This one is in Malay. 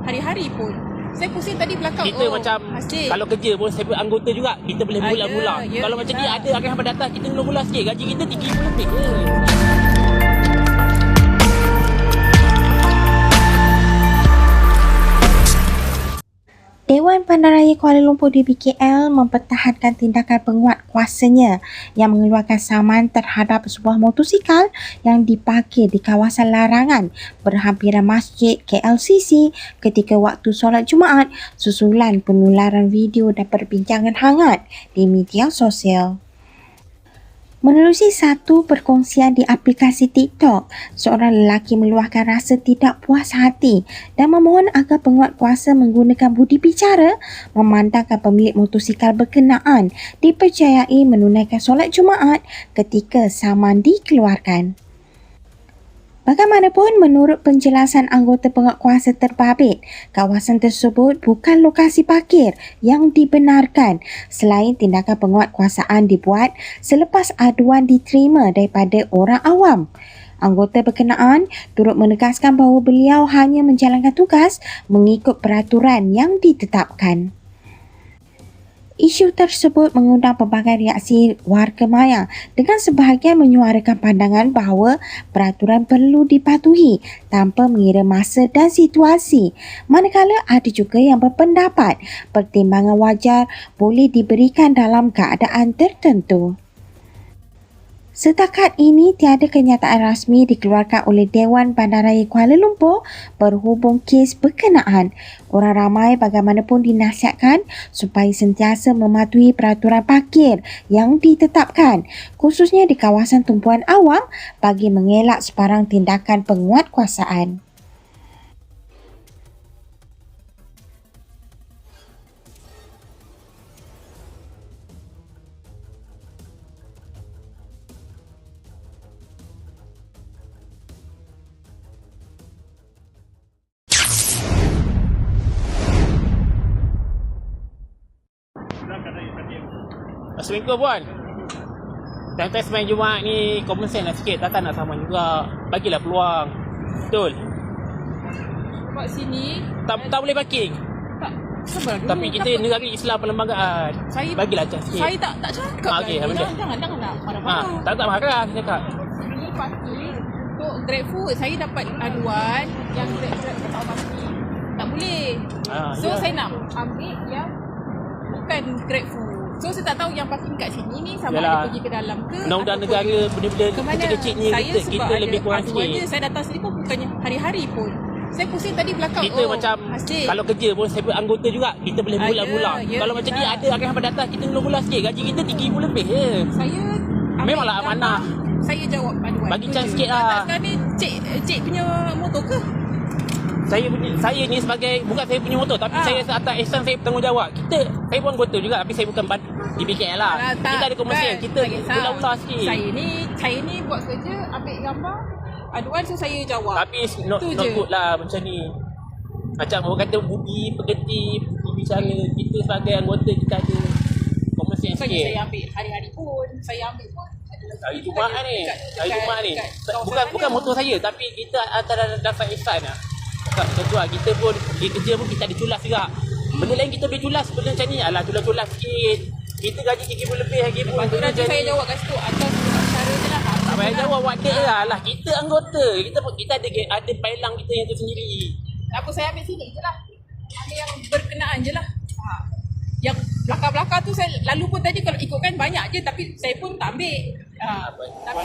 hari-hari pun. Saya pusing tadi belakang. Kita macam hasil. Kalau kerja pun saya anggota juga, kita boleh mula-mula. Kalau macam ni ada akan hampa datang, kita mula-mula sikit. Gaji kita RM3,000 lebih je. Dewan Bandaraya Kuala Lumpur DBKL mempertahankan tindakan penguat kuasanya yang mengeluarkan saman terhadap sebuah motosikal yang diparkir di kawasan larangan berhampiran Masjid KLCC ketika waktu solat Jumaat susulan penularan video dan perbincangan hangat di media sosial. Menerusi satu perkongsian di aplikasi TikTok, seorang lelaki meluahkan rasa tidak puas hati dan memohon agar penguat kuasa menggunakan budi bicara memandangkan pemilik motosikal berkenaan dipercayai menunaikan solat Jumaat ketika saman dikeluarkan. Bagaimanapun, menurut penjelasan anggota penguat kuasa terbabit, kawasan tersebut bukan lokasi parkir yang dibenarkan selain tindakan penguatkuasaan dibuat selepas aduan diterima daripada orang awam. Anggota berkenaan turut menegaskan bahawa beliau hanya menjalankan tugas mengikut peraturan yang ditetapkan. Isu tersebut mengundang pelbagai reaksi warga maya dengan sebahagian menyuarakan pandangan bahawa peraturan perlu dipatuhi tanpa mengira masa dan situasi. Manakala ada juga yang berpendapat pertimbangan wajar boleh diberikan dalam keadaan tertentu. Setakat ini, tiada kenyataan rasmi dikeluarkan oleh Dewan Bandaraya Kuala Lumpur berhubung kes berkenaan. Orang ramai bagaimanapun dinasihatkan supaya sentiasa mematuhi peraturan parkir yang ditetapkan, khususnya di kawasan tumpuan awam bagi mengelak sebarang tindakan penguatkuasaan. Assalamualaikum puan. Time-time semain Jumaat ni common sense lah sikit. Takkan nak saman juga. Bagilah peluang. Betul? Kat sini Tak boleh parking. tak sabar dulu. Tapi kita negara Islam perlembagaan. Bagilah chance sikit. Saya tak cakap okey, lagi. alhamdulillah. Jangan nak marah-marah. Tak marah kita cakap. Ini parking untuk GrabFood. Saya dapat aduan yang Grab tak parking. Tak boleh. So saya nak ambil yang bukan GrabFood. So saya tak tahu yang parking kat sini ni sama ada pergi ke dalam ke undang-undang negara benda-benda kecil-kecil ni kita lebih kurang sikit. Saya datang sini pun bukannya hari-hari pun. Saya pusing tadi belakang. Kita macam kalau kerja pun saya anggota juga, kita boleh mula-mula. Kalau macam ni ada akan hampa datang, kita mula-mula sikit. Gaji kita RM3,000 lebih je. Saya memanglah amanah. Saya jawab aduan. Bagi chance sikit lah. Sekarang ni cik punya motor ke? Saya ni sebagai, bukan saya punya motor, tapi saya atas ihsan saya bertanggungjawab. Saya pun anggota juga, tapi saya bukan di BKL lah. Kita ada komersial, kita ular-ular sikit. Saya ni buat kerja, ambil gambar, aduan, so saya jawab. Tapi not good lah macam ni. Macam orang kata budi pekerti, budi bicara. Kita sebagai anggota, kita ada komersial sikit. Saya ambil hari-hari pun, Hari Jumaat ni. Bukan motor saya, tapi kita antara dapat ihsan lah. Contoh kita pun di kerja pun kita ada culas juga. Benda lain kita boleh culas. Benda macam ni alah culas sikit. Kita gaji RM3,000 lebih lagi pun. Lepas tu nanti saya jawab kat situ atas cara je lah. Tak payah jawab wadah lah. Kita anggota. Kita ada pailang kita yang tersendiri. Apa saya ambil sini je lah. Ambil yang berkenaan je lah. Yang belakang-belakang tu saya lalu pun tadi kalau ikutkan banyak je, tapi saya pun tak ambil. Tapi